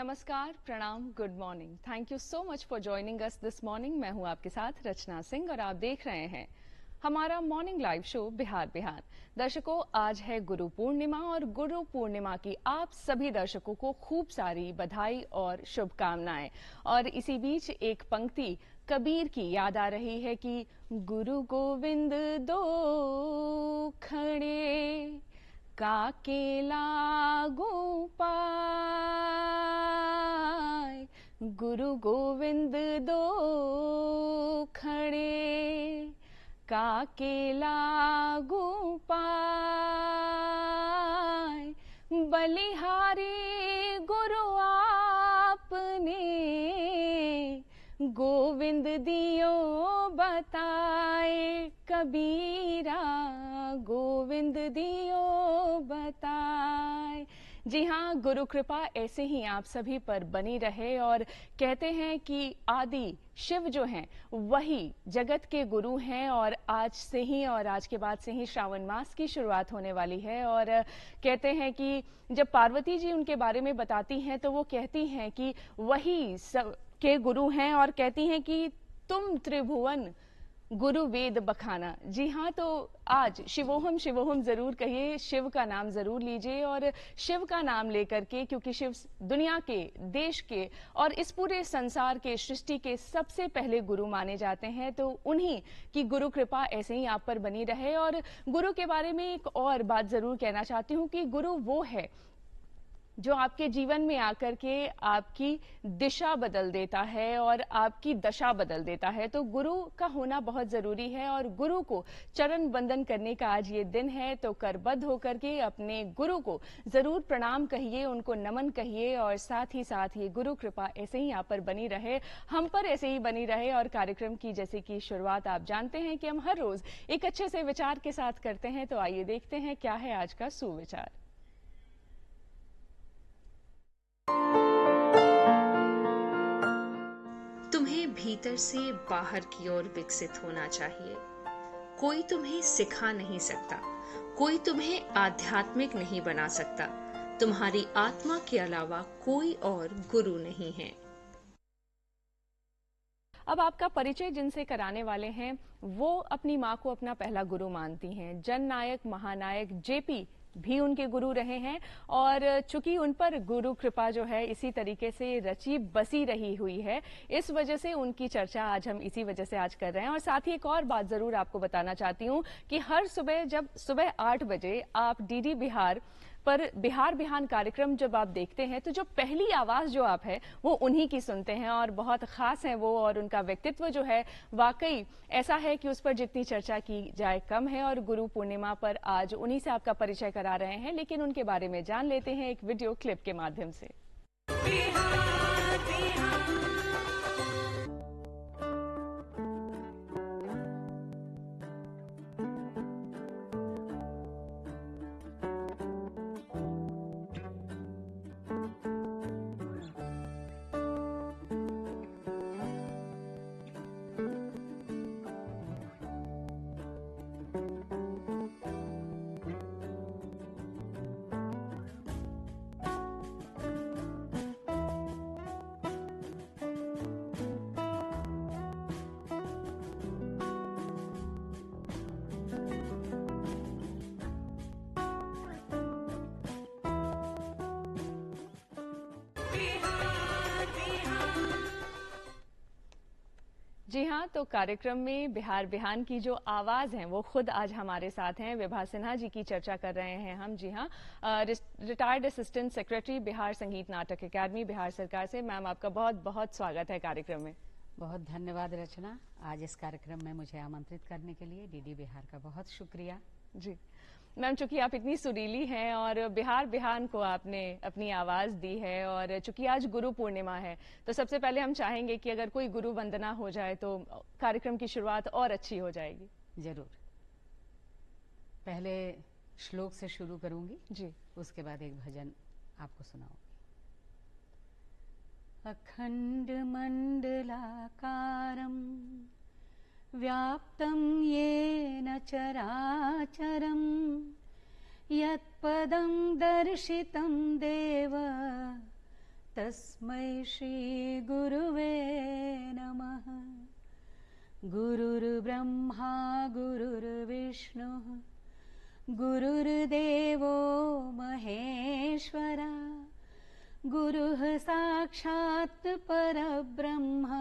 नमस्कार, प्रणाम, good morning. Thank you so much for joining us this morning. मैं हूं आपके साथ रचना सिंह और आप देख रहे हैं हमारा morning live show Bihar Bihar. दर्शकों, आज है गुरु पूर्णिमा और गुरु पूर्णिमा की आप सभी दर्शकों को खूब सारी बधाई और शुभकामनाएं। और इसी बीच एक पंक्ति कबीर की याद आ रही है कि गुरु गोविंद दो खड़े काके लागू पाए, गुरु गोविंद दो खड़े काके लागू पाए, बलिहारी गुरु आपने गोविंद दियो बताए, कबीरा गोविंद दियो बताए। जी हाँ, गुरु कृपा ऐसे ही आप सभी पर बनी रहे। और कहते हैं कि आदि शिव जो हैं वही जगत के गुरु हैं। और आज से ही और आज के बाद से ही श्रावण मास की शुरुआत होने वाली है। और कहते हैं कि जब पार्वती जी उनके बारे में बताती हैं तो वो कहती हैं कि वही सब के गुरु हैं और कहती हैं कि तुम त्रिभुवन गुरु वेद बखाना। जी हाँ, तो आज शिवोहम शिवोहम जरूर कहिए, शिव का नाम जरूर लीजिए। और शिव का नाम लेकर के, क्योंकि शिव दुनिया के, देश के और इस पूरे संसार के, सृष्टि के सबसे पहले गुरु माने जाते हैं, तो उन्हीं की गुरु कृपा ऐसे ही आप पर बनी रहे। और गुरु के बारे में एक और बात जरूर कहना चाहती हूँ कि गुरु वो है जो आपके जीवन में आकर के आपकी दिशा बदल देता है और आपकी दशा बदल देता है। तो गुरु का होना बहुत जरूरी है और गुरु को चरण वंदन करने का आज ये दिन है। तो करबद्ध होकर के अपने गुरु को जरूर प्रणाम कहिए, उनको नमन कहिए और साथ ही साथ ये गुरु कृपा ऐसे ही आप पर बनी रहे, हम पर ऐसे ही बनी रहे। और कार्यक्रम की जैसे कि शुरुआत आप जानते हैं कि हम हर रोज एक अच्छे से विचार के साथ करते हैं। तो आइए देखते हैं क्या है आज का सुविचार। तुम्हें भीतर से बाहर की ओर विकसित होना चाहिए। कोई तुम्हें सिखा नहीं सकता, कोई तुम्हें आध्यात्मिक नहीं बना सकता। तुम्हारी आत्मा के अलावा कोई और गुरु नहीं है। अब आपका परिचय जिनसे कराने वाले हैं वो अपनी माँ को अपना पहला गुरु मानती हैं। जननायक महानायक जेपी भी उनके गुरु रहे हैं और चूंकि उन पर गुरु कृपा जो है इसी तरीके से रची बसी रही हुई है, इस वजह से उनकी चर्चा आज हम इसी वजह से आज कर रहे हैं। और साथ ही एक और बात जरूर आपको बताना चाहती हूँ कि हर सुबह जब सुबह 8 बजे आप डीडी बिहार पर बिहार बिहान कार्यक्रम जब आप देखते हैं तो जो पहली आवाज जो आप है वो उन्हीं की सुनते हैं और बहुत खास है वो। और उनका व्यक्तित्व जो है वाकई ऐसा है कि उस पर जितनी चर्चा की जाए कम है। और गुरु पूर्णिमा पर आज उन्हीं से आपका परिचय करा रहे हैं, लेकिन उनके बारे में जान लेते हैं एक वीडियो क्लिप के माध्यम से। बिहार, बिहार। जी हाँ, तो कार्यक्रम में बिहार बिहान की जो आवाज है वो खुद आज हमारे साथ हैं। विभा सिन्हा जी की चर्चा कर रहे हैं हम। जी हाँ, रिटायर्ड असिस्टेंट सेक्रेटरी बिहार संगीत नाटक अकादमी बिहार सरकार से। मैम, आपका बहुत बहुत स्वागत है कार्यक्रम में। बहुत धन्यवाद रचना, आज इस कार्यक्रम में मुझे आमंत्रित करने के लिए डीडी बिहार का बहुत शुक्रिया। जी मैम, चूंकि आप इतनी सुरीली हैं और बिहार बिहान को आपने अपनी आवाज दी है और चूंकि आज गुरु पूर्णिमा है, तो सबसे पहले हम चाहेंगे कि अगर कोई गुरु वंदना हो जाए तो कार्यक्रम की शुरुआत और अच्छी हो जाएगी। जरूर, पहले श्लोक से शुरू करूंगी जी, उसके बाद एक भजन आपको सुनाऊंगी। अखंड मंडलाकारं व्याप्तं येन चराचरं यत्पदं दर्शितं देव तस्मै श्री गुरुवे नमः। गुरुर्ब्रह्मा गुरुर्विष्णुः गुरुर्देवो महेश्वरा गुरुः साक्षात् परब्रह्म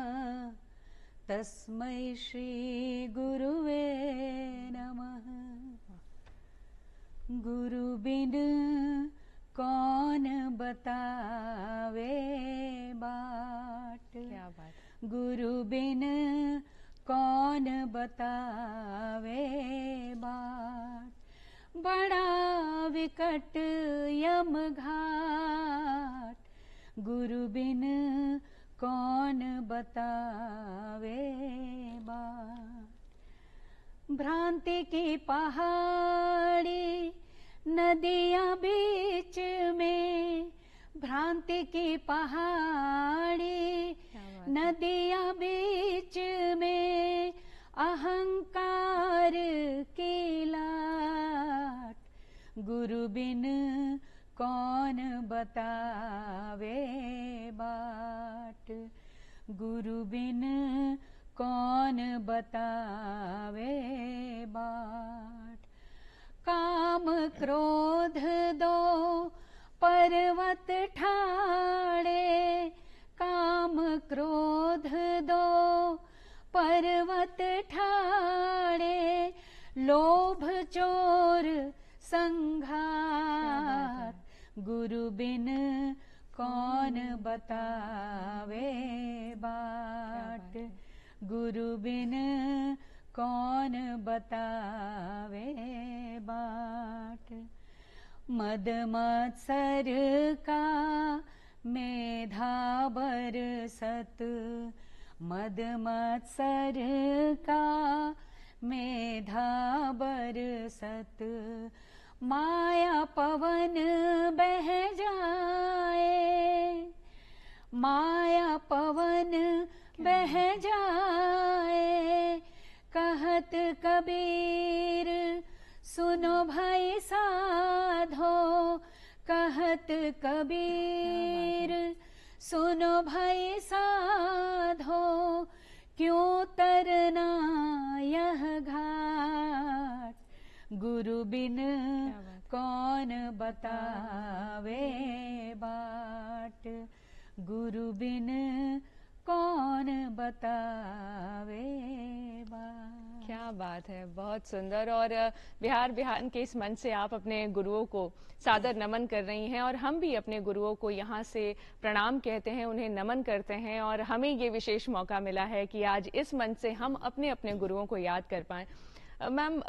तस्मै श्री गुरुवे नमः। गुरु बिन कौन बतावे बाट, क्या बात। गुरु बिन कौन बतावे बाट, बड़ा विकट यम घाट, गुरु बिन कौन बतावे बाट। भ्रांति की पहाड़ी नदियां बीच में, भ्रांति की पहाड़ी नदियां बीच में, अहंकार की लाट, गुरु बिन कौन बतावे बाट, गुरु बिन कौन बतावे बाट। काम क्रोध दो पर्वत ठाड़े, काम क्रोध दो पर्वत ठाड़े, लोभ चोर संघात, गुरु बिन कौन बतावे बाट, गुरु बिन कौन बतावे बाट। मद मत्सर का मेधा बरसत, मद मत्सर का मेधा बरसत, माया पवन बह जाए, माया पवन बह जाए, कहत कबीर सुनो भाई साधो, कहत कबीर सुनो भाई साधो, क्यों तरना यह घाट, गुरु बिन कौन बतावे बाट, गुरु बिन कौन बतावे बात। क्या बात है, बहुत सुंदर। और बिहार बिहान के इस मंच से आप अपने गुरुओं को सादर नमन कर रही हैं और हम भी अपने गुरुओं को यहाँ से प्रणाम कहते हैं, उन्हें नमन करते हैं। और हमें ये विशेष मौका मिला है कि आज इस मंच से हम अपने अपने गुरुओं को याद कर पाएं। मैम,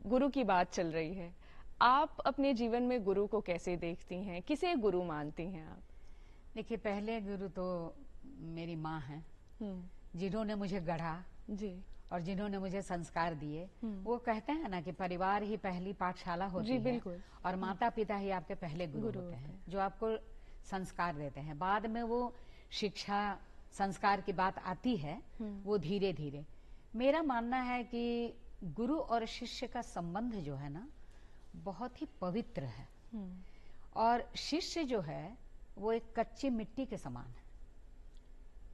गुरु की बात चल रही है, आप अपने जीवन में गुरु को कैसे देखती हैं, किसे गुरु मानती हैं आप? देखिए, पहले गुरु तो मेरी माँ है, जिन्होंने मुझे गढ़ा जी, और जिन्होंने मुझे संस्कार दिए। वो कहते हैं ना कि परिवार ही पहली पाठशाला होती है, बिल्कुल। और माता पिता ही आपके पहले गुरु होते हैं, जो आपको संस्कार देते हैं। बाद में वो शिक्षा संस्कार की बात आती है, वो धीरे धीरे। मेरा मानना है कि गुरु और शिष्य का संबंध जो है ना, बहुत ही पवित्र है। और शिष्य जो है वो एक कच्ची मिट्टी के समान है,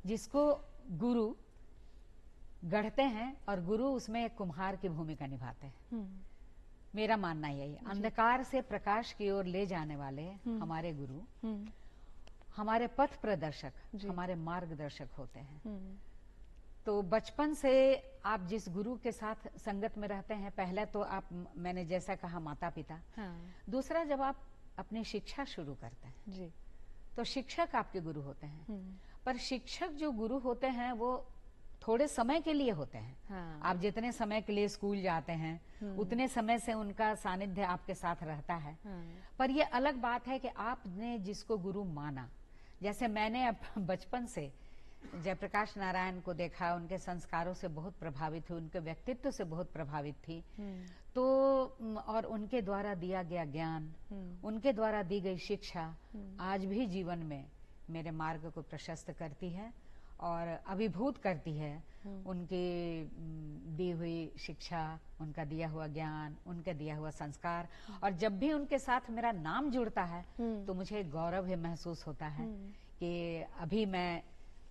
जिसको गुरु गढ़ते हैं और गुरु उसमें एक कुम्हार की भूमिका निभाते हैं। मेरा मानना यही, अंधकार से प्रकाश की ओर ले जाने वाले हमारे गुरु हमारे पथ प्रदर्शक, हमारे मार्गदर्शक होते हैं। तो बचपन से आप जिस गुरु के साथ संगत में रहते हैं, पहले तो आप, मैंने जैसा कहा, माता पिता। दूसरा, जब आप अपनी शिक्षा शुरू करते हैं जी, तो शिक्षक आपके गुरु होते हैं। पर शिक्षक जो गुरु होते हैं वो थोड़े समय के लिए होते हैं। आप जितने समय के लिए स्कूल जाते हैं उतने समय से उनका सानिध्य आपके साथ रहता है। पर ये अलग बात है कि आपने जिसको गुरु माना, जैसे मैंने बचपन से जयप्रकाश नारायण को देखा, उनके संस्कारों से बहुत प्रभावित हुई, उनके व्यक्तित्व से बहुत प्रभावित थी। तो और उनके द्वारा दिया गया ज्ञान, उनके द्वारा दी गई शिक्षा आज भी जीवन में मेरे मार्ग को प्रशस्त करती है और अभिभूत करती है। उनकी दी हुई शिक्षा, उनका दिया हुआ ज्ञान, उनका दिया हुआ संस्कार, और जब भी उनके साथ मेरा नाम जुड़ता है तो मुझे गौरव है महसूस होता है कि अभी मैं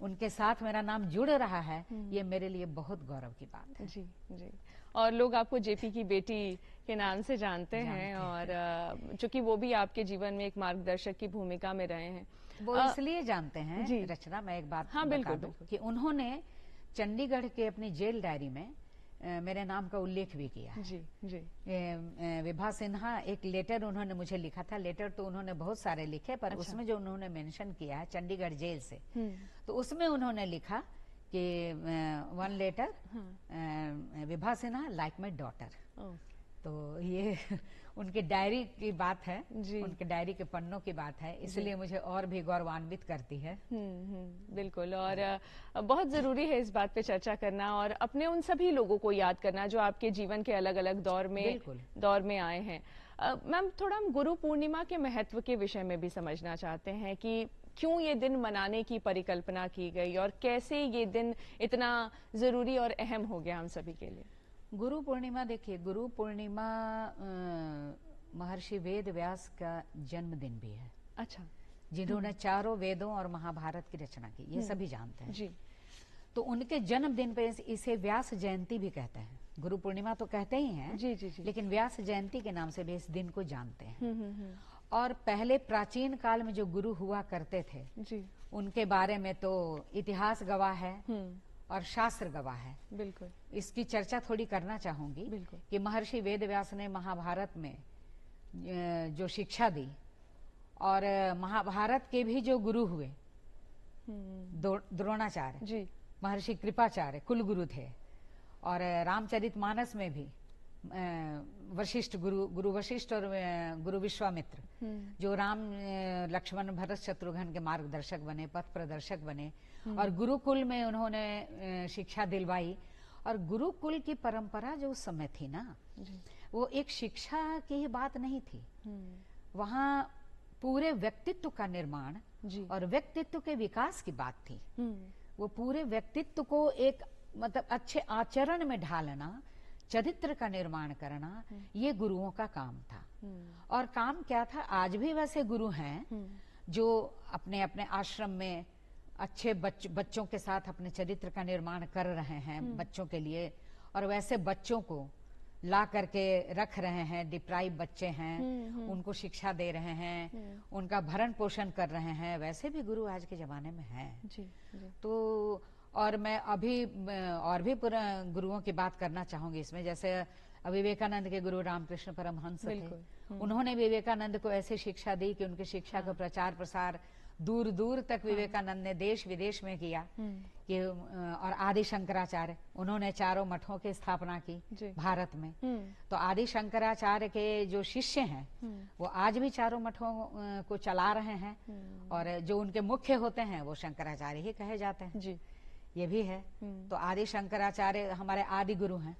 उनके साथ मेरा नाम जुड़ रहा है, ये मेरे लिए बहुत गौरव की बात है। जी जी। और लोग आपको जेपी की बेटी के नाम से जानते हैं, और चूंकि वो भी आपके जीवन में एक मार्गदर्शक की भूमिका में रहे हैं। वो इसलिए जानते हैं जी। रचना, मैं एक बात हाँ, बता बिल्कुल, दूं बिल्कुल। कि उन्होंने चंडीगढ़ के अपनी जेल डायरी में मेरे नाम का उल्लेख भी किया है। जी जी। विभा सिन्हा, एक लेटर उन्होंने मुझे लिखा था। लेटर तो उन्होंने बहुत सारे लिखे, पर अच्छा। उसमें जो उन्होंने मेंशन किया है चंडीगढ़ जेल से, तो उसमें उन्होंने लिखा कि one letter, Vibha Sinha like my daughter. तो ये उनकी डायरी की बात है, उनके डायरी के पन्नों की बात है, इसलिए मुझे और भी गौरवान्वित करती है। बिल्कुल। और बहुत जरूरी है इस बात पे चर्चा करना, और अपने उन सभी लोगों को याद करना जो आपके जीवन के अलग अलग दौर में आए हैं। मैम, थोड़ा हम गुरु पूर्णिमा के महत्व के विषय में भी समझना चाहते हैं कि क्यों ये दिन मनाने की परिकल्पना की गई और कैसे ये दिन इतना जरूरी और अहम हो गया हम सभी के लिए। गुरु पूर्णिमा, देखिए, गुरु पूर्णिमा महर्षि वेद व्यास का जन्मदिन भी है। अच्छा। जिन्होंने चारों वेदों और महाभारत की रचना की, ये सभी जानते हैं। जी। तो उनके जन्मदिन पे इसे व्यास जयंती भी कहते हैं। गुरु पूर्णिमा तो कहते ही हैं, जी जी जी। लेकिन व्यास जयंती के नाम से भी इस दिन को जानते हैं। और पहले प्राचीन काल में जो गुरु हुआ करते थे जी, उनके बारे में तो इतिहास गवाह है और शास्त्र गवाह है। बिल्कुल। इसकी चर्चा थोड़ी करना चाहूंगी। बिल्कुल। कि महर्षि वेद व्यास ने महाभारत में जो शिक्षा दी, और महाभारत के भी जो गुरु हुए, द्रोणाचार्य जी, महर्षि कृपाचार्य कुल गुरु थे, और रामचरितमानस में भी वशिष्ठ गुरु वशिष्ठ और गुरु विश्वामित्र, जो राम लक्ष्मण भरत शत्रुघ्न के मार्गदर्शक बने, पथ प्रदर्शक बने, और गुरुकुल में उन्होंने शिक्षा दिलवाई। और गुरुकुल की परंपरा जो उस समय थी ना, वो एक शिक्षा की ही बात नहीं थी, वहाँ पूरे व्यक्तित्व का निर्माण और व्यक्तित्व के विकास की बात थी। वो पूरे व्यक्तित्व को एक मतलब अच्छे आचरण में ढालना, चरित्र का निर्माण करना, ये गुरुओं का काम था। और काम क्या था, आज भी वैसे गुरु हैं जो अपने अपने आश्रम में अच्छे बच्चों के साथ अपने चरित्र का निर्माण कर रहे हैं बच्चों के लिए, और वैसे बच्चों को ला करके रख रहे हैं। डिप्राइव बच्चे हैं, उनको शिक्षा दे रहे हैं, उनका भरण पोषण कर रहे हैं। वैसे भी गुरु आज के जमाने में हैं। जी, जी। तो और मैं अभी और भी गुरुओं की बात करना चाहूंगी इसमें। जैसे विवेकानंद के गुरु रामकृष्ण परमहंस थे। उन्होंने विवेकानंद को ऐसी शिक्षा दी कि उनकी शिक्षा का प्रचार प्रसार दूर दूर तक विवेकानंद ने देश विदेश में किया। कि और आदि शंकराचार्य, उन्होंने चारों मठों की स्थापना की भारत में। तो आदि शंकराचार्य के जो शिष्य हैं वो आज भी चारों मठों को चला रहे हैं, और जो उनके मुख्य होते हैं वो शंकराचार्य ही कहे जाते हैं। जी, ये भी है। तो आदि शंकराचार्य हमारे आदि गुरु हैं,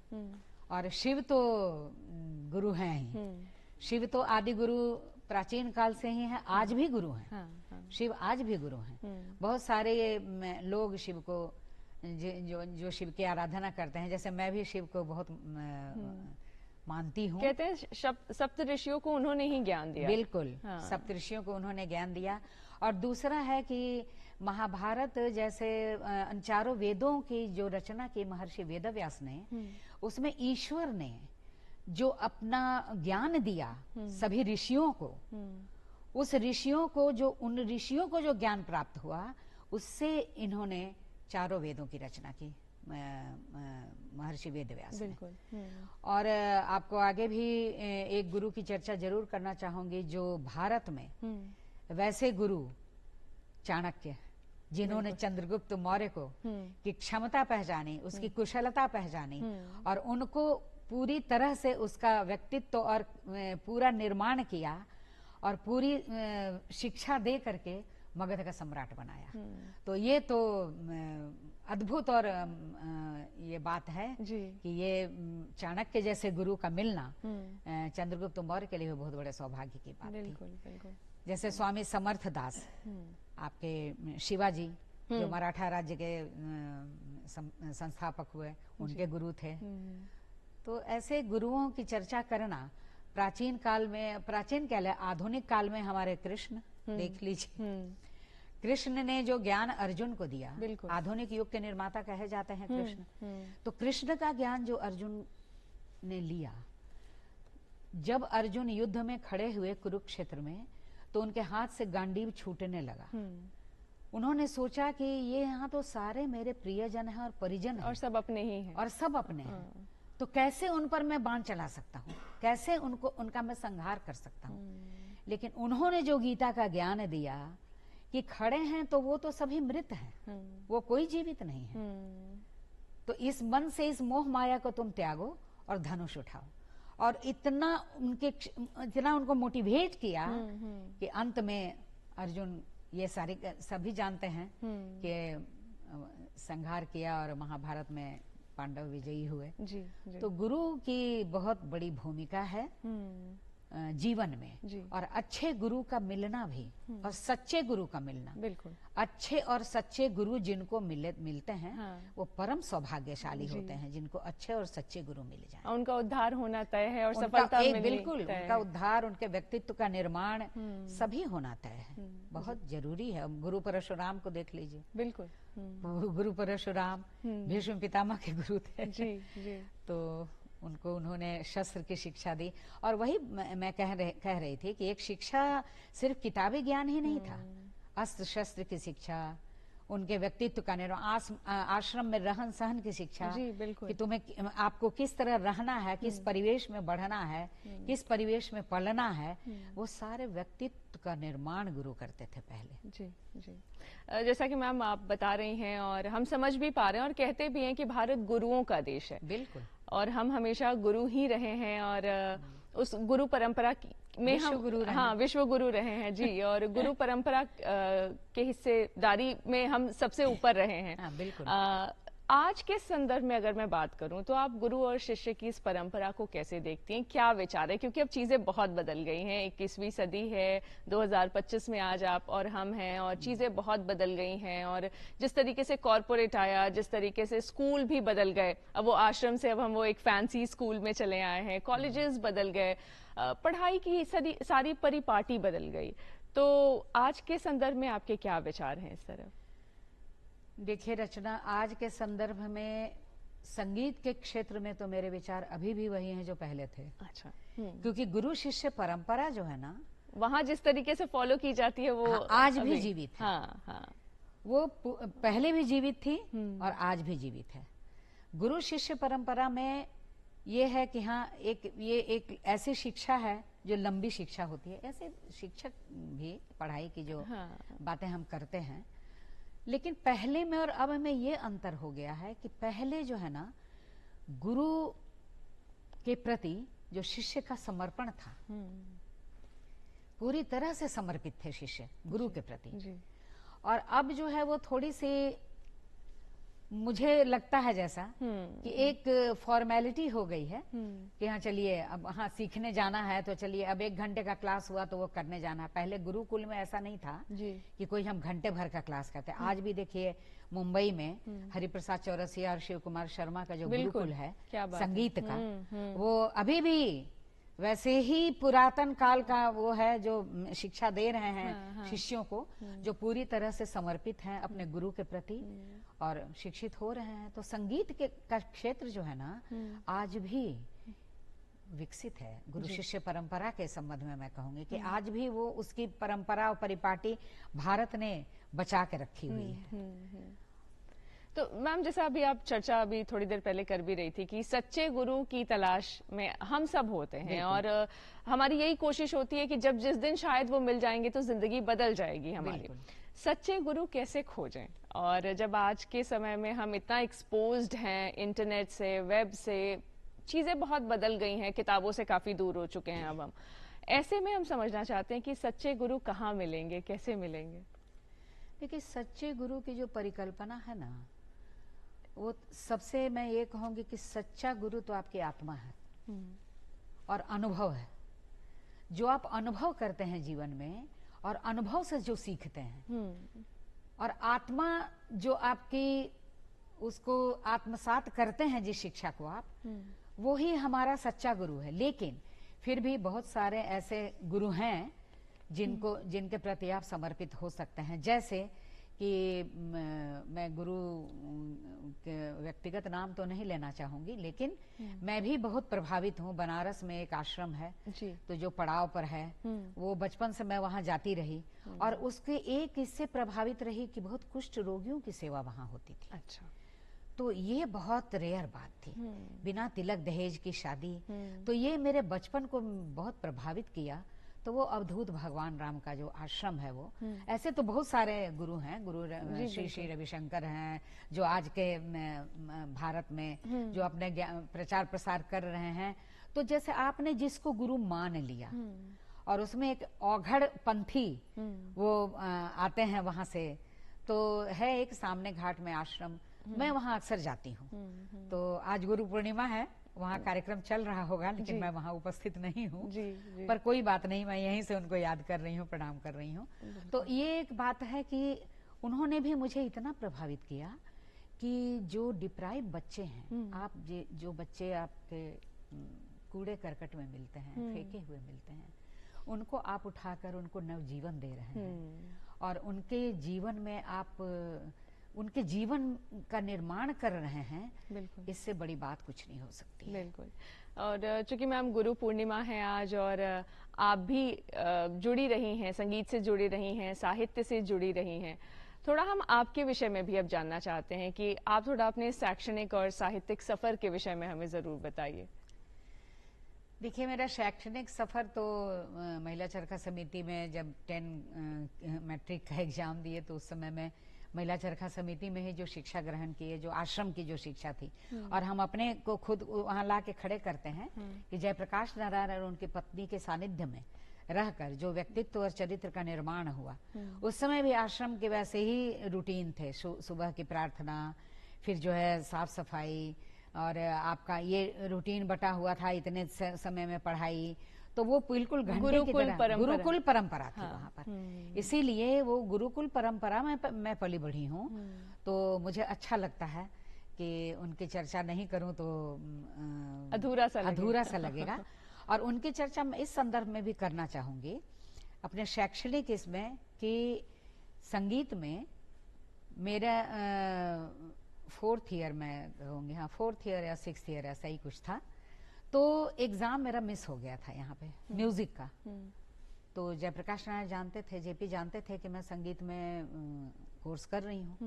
और शिव तो गुरु हैं ही। शिव तो आदि गुरु प्राचीन काल से ही है, आज भी गुरु हैं। हाँ। शिव आज भी गुरु हैं। बहुत सारे लोग शिव को जो शिव की आराधना करते हैं, जैसे मैं भी शिव को बहुत मानती हूँ। कहते हैं सप्त ऋषियों को उन्होंने ही ज्ञान दिया। बिल्कुल, सप्त ऋषियों को उन्होंने ज्ञान दिया। और दूसरा है कि महाभारत जैसे चारों वेदों की जो रचना की महर्षि वेदव्यास ने, उसमें ईश्वर ने जो अपना ज्ञान दिया सभी ऋषियों को, उस ऋषियों को उन ऋषियों को जो ज्ञान प्राप्त हुआ, उससे इन्होंने चारों वेदों की रचना की, महर्षि वेदव्यास ने। और आपको आगे भी एक गुरु की चर्चा जरूर करना चाहूंगी जो भारत में वैसे गुरु चाणक्य, जिन्होंने चंद्रगुप्त मौर्य को की क्षमता पहचानी, उसकी कुशलता पहचानी, और उनको पूरी तरह से उसका व्यक्तित्व और पूरा निर्माण किया, और पूरी शिक्षा दे करके मगध का सम्राट बनाया। तो ये तो अद्भुत और ये बात है कि ये चाणक्य जैसे गुरु का मिलना चंद्रगुप्त मौर्य के लिए बहुत बड़े सौभाग्य की बात थी। जैसे स्वामी समर्थ दास, आपके शिवाजी जो मराठा राज्य के संस्थापक हुए, उनके गुरु थे। तो ऐसे गुरुओं की चर्चा करना प्राचीन काल में, प्राचीन क्या है, आधुनिक काल में हमारे कृष्ण देख लीजिए, कृष्ण ने जो ज्ञान अर्जुन को दिया, बिल्कुल। आधुनिक युग के निर्माता कहे जाते हैं कृष्ण, तो कृष्ण का ज्ञान जो अर्जुन ने लिया, जब अर्जुन युद्ध में खड़े हुए कुरुक्षेत्र में, तो उनके हाथ से गांडीव छूटने लगा। उन्होंने सोचा कि ये यहाँ तो सारे मेरे प्रियजन हैं और परिजन हैं, और सब अपने ही हैं, और सब अपने हैं, तो कैसे उन पर मैं बाण चला सकता हूँ, कैसे उनका मैं संहार कर सकता हूँ। लेकिन उन्होंने जो गीता का ज्ञान दिया कि खड़े हैं तो वो तो सभी मृत हैं, वो कोई जीवित नहीं है, तो इस मन से इस मोह माया को तुम त्यागो और धनुष उठाओ। और इतना उनको मोटिवेट किया कि अंत में अर्जुन, ये सभी जानते हैं कि संहार किया और महाभारत में पांडव विजयी हुए। जी। तो गुरु की बहुत बड़ी भूमिका है जीवन में, और अच्छे गुरु का मिलना भी, और सच्चे गुरु का मिलना। बिल्कुल। अच्छे और सच्चे गुरु जिनको मिलते हैं, हाँ। वो परम सौभाग्यशाली होते हैं, जिनको अच्छे और सच्चे गुरु मिल जाए। उनका उद्धार होना तय है और सफलता मिलनी बिल्कुल, उनका उद्धार, उनके व्यक्तित्व का निर्माण सभी होना तय है, बहुत जरूरी है। गुरु परशुराम को देख लीजिए। बिल्कुल। गुरु परशुराम भीष्म पितामह के गुरु थे। जी। तो उन्होंने शस्त्र की शिक्षा दी, और वही मैं कह रही थी कि एक शिक्षा सिर्फ किताबी ज्ञान ही नहीं था, अस्त्र शस्त्र की शिक्षा, उनके व्यक्तित्व का निर्माण, आश्रम में रहन सहन की शिक्षा। जी, बिल्कुल। कि तुम्हें, आपको किस तरह रहना है, किस परिवेश में बढ़ना है, किस परिवेश में पलना है, वो सारे व्यक्तित्व का निर्माण गुरु करते थे पहले। जी। जैसा कि मैम आप बता रही हैं और हम समझ भी पा रहे हैं और कहते भी हैं कि भारत गुरुओं का देश है। बिल्कुल। और हम हमेशा गुरु ही रहे हैं, और उस गुरु परंपरा में हम विश्व गुरु रहे हैं जी। और गुरु परंपरा के हिस्सेदारी में हम सबसे ऊपर रहे हैं। बिल्कुल। आज के संदर्भ में अगर मैं बात करूं तो आप गुरु और शिष्य की इस परंपरा को कैसे देखती हैं, क्या विचार है? क्योंकि अब चीजें बहुत बदल गई हैं, 21वीं सदी है, 2025 में आज आप और हम हैं, और चीजें बहुत बदल गई हैं। और जिस तरीके से कॉर्पोरेट आया, जिस तरीके से स्कूल भी बदल गए, अब वो आश्रम से अब हम वो एक फैंसी स्कूल में चले आए हैं, कॉलेजेस बदल गए, पढ़ाई की सारी परिपाटी बदल गई। तो आज के संदर्भ में आपके क्या विचार हैं इस तरफ? देखिए रचना, आज के संदर्भ में संगीत के क्षेत्र में तो मेरे विचार अभी भी वही हैं जो पहले थे। अच्छा। क्योंकि गुरु शिष्य परंपरा जो है ना, वहां जिस तरीके से फॉलो की जाती है वो आज भी जीवित है। हाँ। वो पहले भी जीवित थी और आज भी जीवित है। गुरु शिष्य परंपरा में ये है कि हाँ, ये एक ऐसी शिक्षा है जो लंबी शिक्षा होती है। ऐसे शिक्षक भी पढ़ाई की जो बातें हम करते हैं, लेकिन पहले में और अब में ये अंतर हो गया है कि पहले जो है ना, गुरु के प्रति जो शिष्य का समर्पण था, पूरी तरह से समर्पित थे शिष्य गुरु के प्रति। और अब जो है वो थोड़ी सी, मुझे लगता है जैसा कि एक फॉर्मेलिटी हो गई है कि हाँ चलिए अब हाँ सीखने जाना है तो चलिए अब 1 घंटे का क्लास हुआ तो वो करने जाना है। पहले गुरुकुल में ऐसा नहीं था कि कोई हम घंटे भर का क्लास करते। आज भी देखिए मुंबई में हरिप्रसाद चौरसिया और शिव कुमार शर्मा का जो गुरुकुल है संगीत का, वो अभी भी वैसे ही पुरातन काल का वो है जो शिक्षा दे रहे हैं शिष्यों को, जो पूरी तरह से समर्पित हैं अपने गुरु के प्रति और शिक्षित हो रहे हैं। तो संगीत का क्षेत्र जो है ना, आज भी विकसित है। गुरु शिष्य परंपरा के संबंध में मैं कहूंगी कि आज भी वो उसकी परंपरा और परिपाटी भारत ने बचा के रखी हुई है। तो मैम, जैसा अभी आप चर्चा अभी थोड़ी देर पहले कर भी रही थी कि सच्चे गुरु की तलाश में हम सब होते हैं, और हमारी यही कोशिश होती है कि जब जिस दिन शायद वो मिल जाएंगे तो जिंदगी बदल जाएगी हमारी। सच्चे गुरु कैसे खोजें? और जब आज के समय में हम इतना एक्सपोज्ड हैं इंटरनेट से, वेब से, चीजें बहुत बदल गई हैं, किताबों से काफी दूर हो चुके हैं अब हम, ऐसे में हम समझना चाहते हैं कि सच्चे गुरु कहाँ मिलेंगे, कैसे मिलेंगे? देखिए, सच्चे गुरु की जो परिकल्पना है ना, वो सबसे मैं ये कहूंगी कि सच्चा गुरु तो आपकी आत्मा है और अनुभव है। जो आप अनुभव करते हैं जीवन में और अनुभव से जो सीखते हैं, और आत्मा जो आपकी उसको आत्मसात करते हैं जिस शिक्षा को आप, वो ही हमारा सच्चा गुरु है। लेकिन फिर भी बहुत सारे ऐसे गुरु हैं जिनके प्रति आप समर्पित हो सकते हैं। जैसे कि मैं गुरु के व्यक्तिगत नाम तो नहीं लेना चाहूंगी, लेकिन मैं भी बहुत प्रभावित हूँ। बनारस में एक आश्रम है जी। तो जो पड़ाव पर है, वो बचपन से मैं वहाँ जाती रही और उसके एक इससे प्रभावित रही कि बहुत कुष्ठ रोगियों की सेवा वहाँ होती थी। अच्छा। तो ये बहुत रेयर बात थी, बिना तिलक दहेज की शादी। तो ये मेरे बचपन को बहुत प्रभावित किया। तो वो अवधूत भगवान राम का जो आश्रम है वो, ऐसे तो बहुत सारे गुरु हैं, गुरु श्री श्री रविशंकर हैं जो आज के भारत में जो अपने प्रचार प्रसार कर रहे हैं। तो जैसे आपने जिसको गुरु मान लिया और उसमें एक औघड़ पंथी वो आते हैं वहां से, तो है एक सामने घाट में आश्रम, मैं वहां अक्सर जाती हूँ। तो आज गुरु पूर्णिमा है, वहाँ कार्यक्रम चल रहा होगा, लेकिन मैं वहाँ उपस्थित नहीं हूँ। पर कोई बात नहीं, मैं यहीं से उनको याद कर रही हूँ, प्रणाम कर रही हूँ। तो ये एक बात है कि उन्होंने भी मुझे इतना प्रभावित किया कि जो डिप्राइव बच्चे हैं, आप जो बच्चे आपके कूड़े करकट में मिलते हैं, फेंके हुए मिलते हैं, उनको आप उठाकर उनको नवजीवन दे रहे हैं और उनके जीवन में आप उनके जीवन का निर्माण कर रहे हैं। बिल्कुल, इससे बड़ी बात कुछ नहीं हो सकती। बिल्कुल। और चूंकि मैम गुरु पूर्णिमा है आज और आप भी जुड़ी रही हैं, संगीत से जुड़ी रही हैं, साहित्य से जुड़ी रही हैं, थोड़ा हम आपके विषय में भी अब जानना चाहते हैं कि आप थोड़ा अपने शैक्षणिक और साहित्यिक सफर के विषय में हमें जरूर बताइए। देखिए, मेरा शैक्षणिक सफर तो महिला चरखा समिति में जब 10 मैट्रिक का एग्जाम दिए तो उस समय में महिला चरखा समिति में ही जो शिक्षा ग्रहण की है, जो आश्रम की जो शिक्षा थी, और हम अपने को खुद वहां ला के खड़े करते हैं कि जयप्रकाश नारायण और उनकी पत्नी के सानिध्य में रहकर जो व्यक्तित्व और चरित्र का निर्माण हुआ, उस समय भी आश्रम के वैसे ही रूटीन थे। सुबह की प्रार्थना, फिर जो है साफ सफाई, और आपका ये रूटीन बटा हुआ था, इतने समय में पढ़ाई, तो वो बिल्कुल घंटे की तरह गुरुकुल परंपरा थी वहां पर। इसीलिए वो गुरुकुल परंपरा में मैं पली बढ़ी हूँ। तो मुझे अच्छा लगता है कि उनकी चर्चा नहीं करूं तो अधूरा सा लगेगा। और उनकी चर्चा मैं इस संदर्भ में भी करना चाहूंगी अपने शैक्षणिक इसमें कि संगीत में मेरा 4th ईयर में कहूँगी, हाँ 4th ईयर या 6th ईयर ऐसा ही कुछ था, तो एग्जाम मेरा मिस हो गया था यहाँ पे म्यूजिक का। तो जयप्रकाश नारायण जानते थे, जेपी जानते थे कि मैं संगीत में कोर्स कर रही हूँ।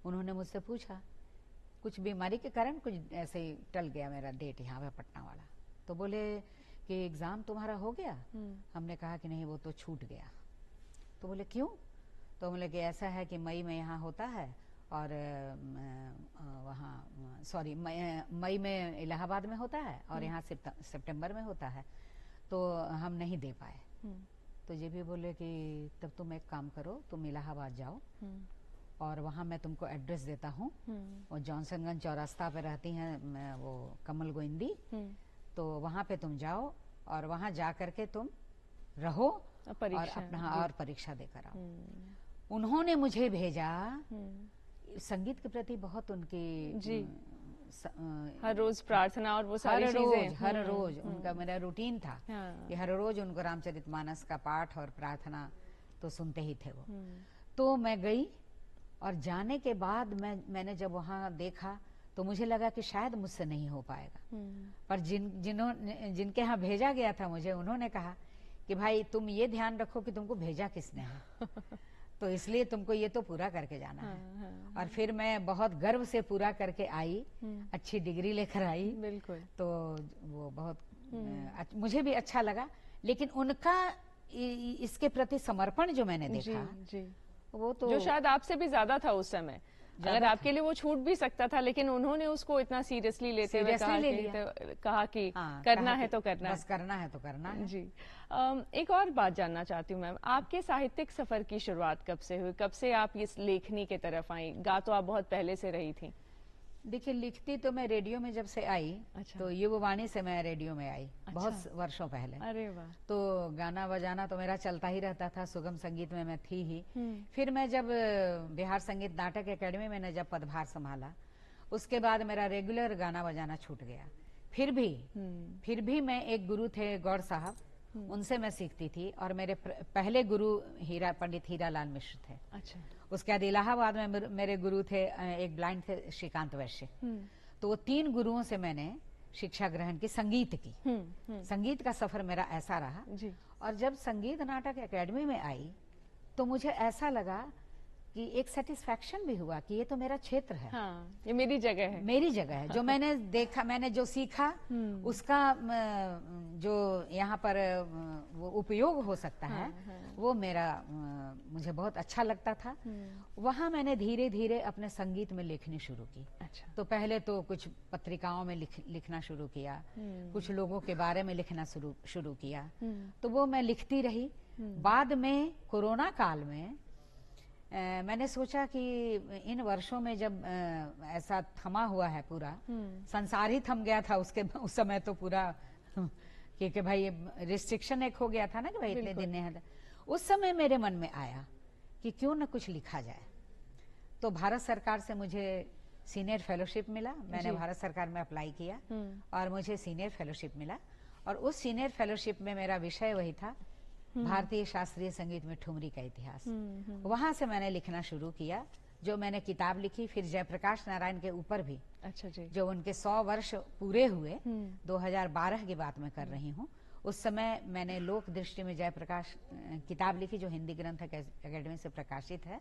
उन्होंने मुझसे पूछा, कुछ बीमारी के कारण कुछ ऐसे ही टल गया मेरा डेट यहाँ पे पटना वाला, तो बोले कि एग्जाम तुम्हारा हो गया। हमने कहा कि नहीं, वो तो छूट गया। तो बोले क्यों? तो बोले कि ऐसा है कि मई में यहाँ होता है और वहाँ सॉरी मई में इलाहाबाद में होता है और यहाँ सितंबर में होता है, तो हम नहीं दे पाए। तो ये भी बोले कि तब तुम एक काम करो, तुम इलाहाबाद जाओ और वहाँ मैं तुमको एड्रेस देता हूँ। और जॉनसनगंज चौरास्ता पे रहती हैं वो कमल गोइंदी, तो वहाँ पे तुम जाओ और वहाँ जा करके तुम रहो और अपना और परीक्षा देकर आओ। उन्होंने मुझे भेजा। संगीत के प्रति बहुत उनकी हर रोज प्रार्थना और वो सारी चीजें, हर रोज उनका मेरा रूटीन था कि हर रोज उनको रामचरितमानस का पाठ और प्रार्थना तो सुनते ही थे वो। तो मैं गई और जाने के बाद मैंने जब वहाँ देखा तो मुझे लगा कि शायद मुझसे नहीं हो पाएगा। पर जिनके यहाँ भेजा गया था मुझे, उन्होंने कहा कि भाई तुम ये ध्यान रखो कि तुमको भेजा किसने है, तो इसलिए तुमको ये तो पूरा करके जाना है। और फिर मैं बहुत गर्व से पूरा करके आई, अच्छी डिग्री लेकर आई। बिल्कुल। तो वो बहुत मुझे भी अच्छा लगा। लेकिन उनका इसके प्रति समर्पण जो मैंने देखा, वो तो जो शायद आपसे भी ज्यादा था उस समय। अगर आपके लिए वो छूट भी सकता था, लेकिन उन्होंने उसको इतना सीरियसली लेते हुए कहा कि करना है तो करना है, बस करना है तो करना है। जी। एक और बात जानना चाहती हूँ मैम, आपके साहित्यिक सफर की शुरुआत कब से हुई? कब से आप इस लेखनी के तरफ आई? गा तो आप बहुत पहले से रही थी। देखिए, लिखती तो मैं रेडियो में जब से आई, तो युववाणी से मैं रेडियो में आई बहुत वर्षों पहले। अरे वाह। तो गाना बजाना तो मेरा चलता ही रहता था, सुगम संगीत में मैं थी ही। फिर मैं जब बिहार संगीत नाटक एकेडमी में जब पदभार संभाला, उसके बाद मेरा रेगुलर गाना बजाना छूट गया। फिर भी मैं एक गुरु थे गौड़ साहब, उनसे मैं सीखती थी। और मेरे पहले गुरु पंडित हीरालाल मिश्र थे। अच्छा। उसके बाद इलाहाबाद में मेरे गुरु थे, एक ब्लाइंड थे, श्रीकांत वैश्य। तो वो 3 गुरुओं से मैंने शिक्षा ग्रहण की, संगीत की। संगीत का सफर मेरा ऐसा रहा जी। और जब संगीत नाटक एकेडमी में आई तो मुझे ऐसा लगा कि एक सेटिस्फैक्शन भी हुआ कि ये तो मेरा क्षेत्र है। हाँ, ये मेरी जगह है, मेरी जगह है। जो मैंने देखा, मैंने जो सीखा, उसका जो यहाँ पर वो उपयोग हो सकता है, वो मेरा मुझे बहुत अच्छा लगता था। वहाँ मैंने धीरे धीरे अपने संगीत में लिखनी शुरू की। अच्छा। तो पहले तो कुछ पत्रिकाओं में लिखना शुरू किया, कुछ लोगों के बारे में लिखना शुरू किया, तो वो मैं लिखती रही। बाद में कोरोना काल में मैंने सोचा कि इन वर्षों में जब ऐसा थमा हुआ है, पूरा संसार ही थम गया था उस समय तो पूरा, क्योंकि भाई रिस्ट्रिक्शन एक हो गया था ना कि भाई इतने दिन नहीं। उस समय मेरे मन में आया कि क्यों न कुछ लिखा जाए। तो भारत सरकार से मुझे सीनियर फेलोशिप मिला। मैंने भारत सरकार में अप्लाई किया और मुझे सीनियर फेलोशिप मिला। और उस सीनियर फेलोशिप में मेरा विषय वही था, भारतीय शास्त्रीय संगीत में ठुमरी का इतिहास। वहां से मैंने लिखना शुरू किया, जो मैंने किताब लिखी। फिर जयप्रकाश नारायण के ऊपर भी, अच्छा जी, जो उनके 100 वर्ष पूरे हुए, 2012 की बात मैं कर रही हूँ। उस समय मैंने लोक दृष्टि में जयप्रकाश किताब लिखी, जो हिंदी ग्रंथ अकेडमी से प्रकाशित है।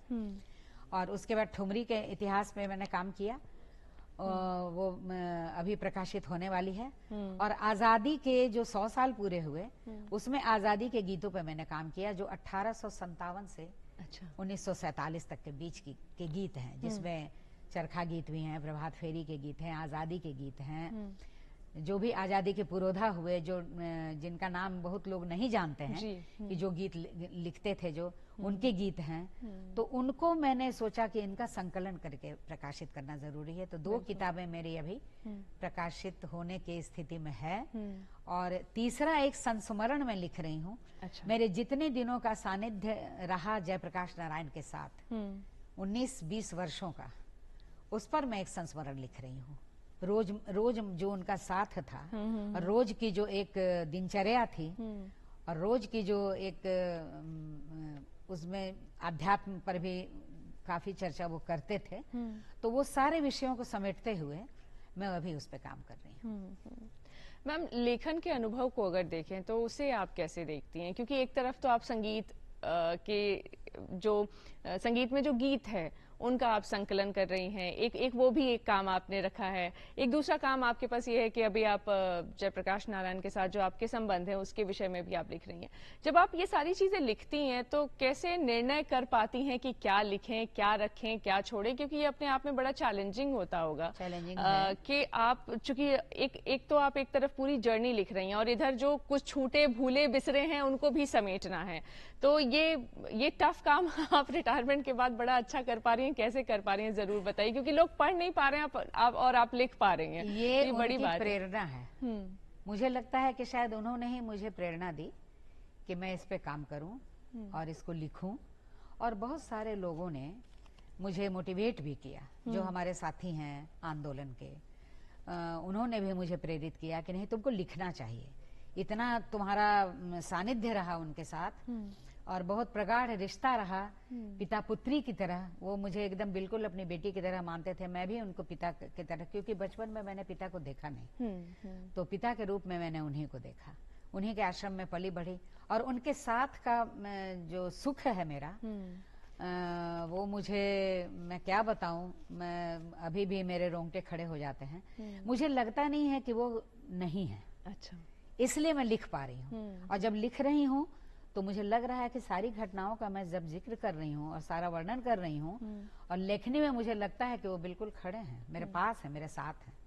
और उसके बाद ठुमरी के इतिहास में मैंने काम किया, वो अभी प्रकाशित होने वाली है। और आजादी के जो 100 साल पूरे हुए, उसमें आजादी के गीतों पे मैंने काम किया, जो 1857 से 1947 तक के बीच के गीत हैं, जिसमें चरखा गीत भी हैं, प्रभात फेरी के गीत हैं, आजादी के गीत हैं, जो भी आजादी के पुरोधा हुए, जो जिनका नाम बहुत लोग नहीं जानते हैं, कि जो गीत लिखते थे, जो उनके गीत हैं। तो उनको मैंने सोचा कि इनका संकलन करके प्रकाशित करना जरूरी है। तो 2 किताबें मेरी अभी प्रकाशित होने की स्थिति में है। और तीसरा एक संस्मरण में लिख रही हूँ। अच्छा। मेरे जितने दिनों का सानिध्य रहा जयप्रकाश नारायण के साथ, 19-20 वर्षों का, उस पर मैं एक संस्मरण लिख रही हूँ। रोज जो उनका साथ था, और रोज की जो एक दिनचर्या थी, और रोज की जो एक उसमें अध्यात्म पर भी काफी चर्चा वो करते थे। तो वो सारे विषयों को समेटते हुए मैं अभी उस पर काम कर रही हूँ। मैम, लेखन के अनुभव को अगर देखें तो उसे आप कैसे देखती हैं? क्योंकि एक तरफ तो आप संगीत संगीत में जो गीत है उनका आप संकलन कर रही हैं, एक वो भी एक काम आपने रखा है। एक दूसरा काम आपके पास ये है कि अभी आप जयप्रकाश नारायण के साथ जो आपके संबंध हैं उसके विषय में भी आप लिख रही हैं। जब आप ये सारी चीजें लिखती हैं तो कैसे निर्णय कर पाती हैं कि क्या लिखें, क्या रखें, क्या छोड़ें? क्योंकि ये अपने आप में बड़ा चैलेंजिंग होता होगा। कि आप चूंकि एक तो आप एक तरफ पूरी जर्नी लिख रही हैं, और इधर जो कुछ छूटे भूले बिसरे हैं उनको भी समेटना है। तो ये टफ काम आप रिटायरमेंट के बाद बड़ा अच्छा कर पा रही हैं। कैसे कर पा रही हैं जरूर बताइए, क्योंकि लोग पढ़ नहीं पा रहे हैं और आप लिख पा रही हैं। ये बड़ी बात, प्रेरणा है। मुझे लगता है कि शायद उन्होंने ही मुझे प्रेरणा दी कि मैं इस पे काम करूं और इसको लिखूं। और बहुत सारे लोगों ने मुझे मोटिवेट भी किया, जो हमारे साथी हैं आंदोलन के, उन्होंने भी मुझे प्रेरित किया कि नहीं, तुमको लिखना चाहिए। इतना तुम्हारा सानिध्य रहा उनके साथ, और बहुत प्रगाढ़ रिश्ता रहा, पिता पुत्री की तरह। वो मुझे एकदम बिल्कुल अपनी बेटी की तरह मानते थे, मैं भी उनको पिता की तरह, क्योंकि बचपन में मैंने पिता को देखा नहीं। तो पिता के रूप में मैंने उन्हीं को देखा, उन्हीं के आश्रम में पली बढ़ी। और उनके साथ का जो सुख है मेरा, वो मुझे, मैं क्या बताऊं, मैं अभी भी मेरे रोंगटे खड़े हो जाते हैं। मुझे लगता नहीं है कि वो नहीं है। अच्छा। इसलिए मैं लिख पा रही हूँ। और जब लिख रही हूँ तो मुझे लग रहा है कि सारी घटनाओं का मैं जब जिक्र कर रही हूँ और सारा वर्णन कर रही हूँ, और लेखनी में मुझे लगता है कि वो बिल्कुल खड़े हैं, मेरे पास है, मेरे साथ हैं।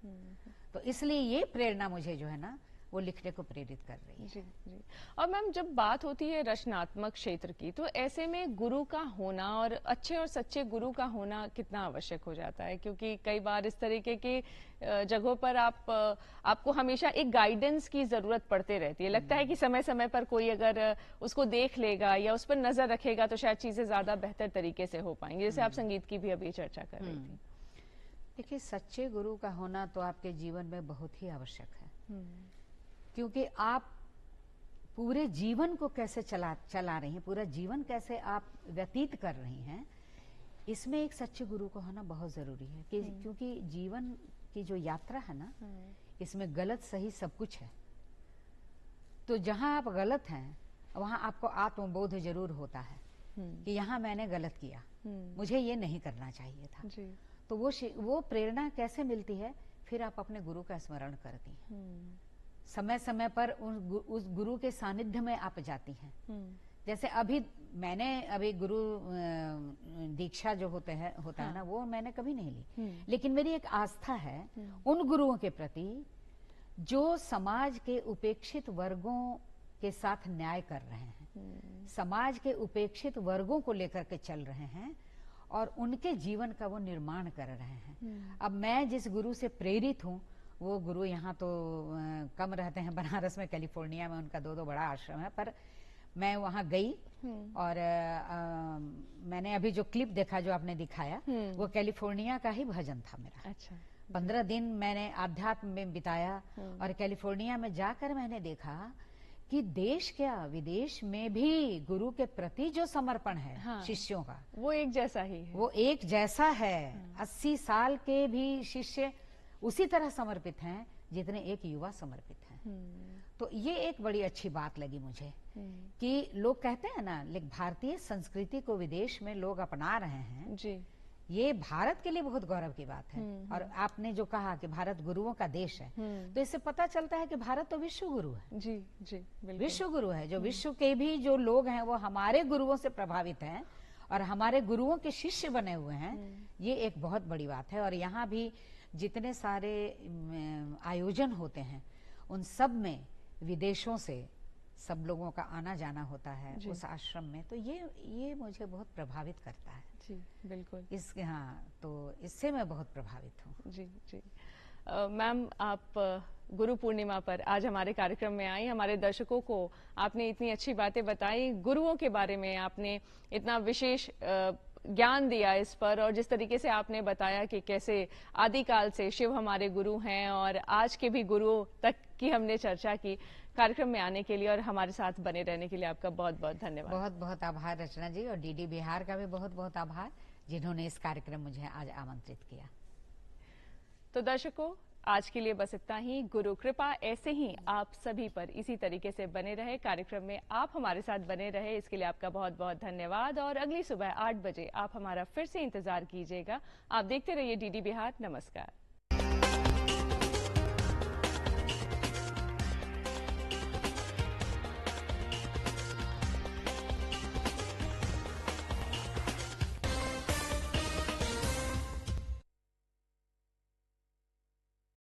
तो इसलिए ये प्रेरणा मुझे जो है ना, वो लिखने को प्रेरित कर रही है। जी, जी। और मैम, जब बात होती है रचनात्मक क्षेत्र की, तो ऐसे में गुरु का होना और अच्छे और सच्चे गुरु का होना कितना आवश्यक हो जाता है? क्योंकि कई बार इस तरीके की जगहों पर आपको हमेशा एक गाइडेंस की जरूरत पड़ते रहती है। लगता है कि समय समय पर कोई अगर उसको देख लेगा या उस पर नजर रखेगा तो शायद चीजें ज्यादा बेहतर तरीके से हो पाएंगी। जैसे आप संगीत की भी अभी चर्चा कर रही थी। देखिए, सच्चे गुरु का होना तो आपके जीवन में बहुत ही आवश्यक है, क्योंकि आप पूरे जीवन को कैसे चला रही हैं, पूरा जीवन कैसे आप व्यतीत कर रही हैं, इसमें एक सच्चे गुरु को होना बहुत जरूरी है कि क्योंकि जीवन की जो यात्रा है ना, इसमें गलत सही सब कुछ है। तो जहां आप गलत हैं वहां आपको आत्मबोध जरूर होता है कि यहाँ मैंने गलत किया, मुझे ये नहीं करना चाहिए था। तो वो प्रेरणा कैसे मिलती है, फिर आप अपने गुरु का स्मरण करती हैं, समय समय पर उस गुरु के सानिध्य में आप जाती हैं। जैसे मैंने गुरु दीक्षा जो होता है ना, वो मैंने कभी नहीं ली, लेकिन मेरी एक आस्था है उन गुरुओं के प्रति जो समाज के उपेक्षित वर्गों के साथ न्याय कर रहे हैं, समाज के उपेक्षित वर्गों को लेकर के चल रहे हैं और उनके जीवन का वो निर्माण कर रहे हैं। अब मैं जिस गुरु से प्रेरित हूँ, वो गुरु यहाँ तो कम रहते हैं, बनारस में, कैलिफोर्निया में उनका दो बड़ा आश्रम है, पर मैं वहाँ गई और मैंने अभी जो क्लिप देखा जो आपने दिखाया, वो कैलिफोर्निया का ही भजन था मेरा। अच्छा। 15 दिन मैंने आध्यात्म में बिताया और कैलिफोर्निया में जाकर मैंने देखा कि देश क्या विदेश में भी गुरु के प्रति जो समर्पण है शिष्यों का, वो एक जैसा ही है, वो एक जैसा है। 80 साल के भी शिष्य उसी तरह समर्पित हैं जितने एक युवा समर्पित हैं। तो ये एक बड़ी अच्छी बात लगी मुझे कि लोग कहते हैं ना, भारतीय संस्कृति को विदेश में लोग अपना रहे हैं जी, ये भारत के लिए बहुत गौरव की बात है। और आपने जो कहा कि भारत गुरुओं का देश है, तो इससे पता चलता है कि भारत तो विश्व गुरु है। जी जी, विश्व गुरु है। जो विश्व के भी जो लोग हैं वो हमारे गुरुओं से प्रभावित हैं और हमारे गुरुओं के शिष्य बने हुए हैं। ये एक बहुत बड़ी बात है। और यहाँ भी जितने सारे आयोजन होते हैं, उन सब में विदेशों से सब लोगों का आना जाना होता है उस आश्रम में, तो ये मुझे बहुत प्रभावित करता है। जी बिल्कुल। तो इससे मैं बहुत प्रभावित हूँ। जी जी। मैम, आप गुरु पूर्णिमा पर आज हमारे कार्यक्रम में आई, हमारे दर्शकों को आपने इतनी अच्छी बातें बताई, गुरुओं के बारे में आपने इतना विशेष ज्ञान दिया इस पर, और जिस तरीके से आपने बताया कि कैसे आदिकाल से शिव हमारे गुरु हैं और आज के भी गुरुओं तक की हमने चर्चा की। कार्यक्रम में आने के लिए और हमारे साथ बने रहने के लिए आपका बहुत बहुत धन्यवाद। बहुत बहुत आभार रचना जी, और डीडी बिहार का भी बहुत बहुत आभार जिन्होंने इस कार्यक्रम मुझे आज आमंत्रित किया। तो दर्शकों, आज के लिए बस इतना ही। गुरु कृपा ऐसे ही आप सभी पर इसी तरीके से बने रहे, कार्यक्रम में आप हमारे साथ बने रहे, इसके लिए आपका बहुत बहुत धन्यवाद। और अगली सुबह 8 बजे आप हमारा फिर से इंतजार कीजिएगा। आप देखते रहिए डीडी बिहार। नमस्कार।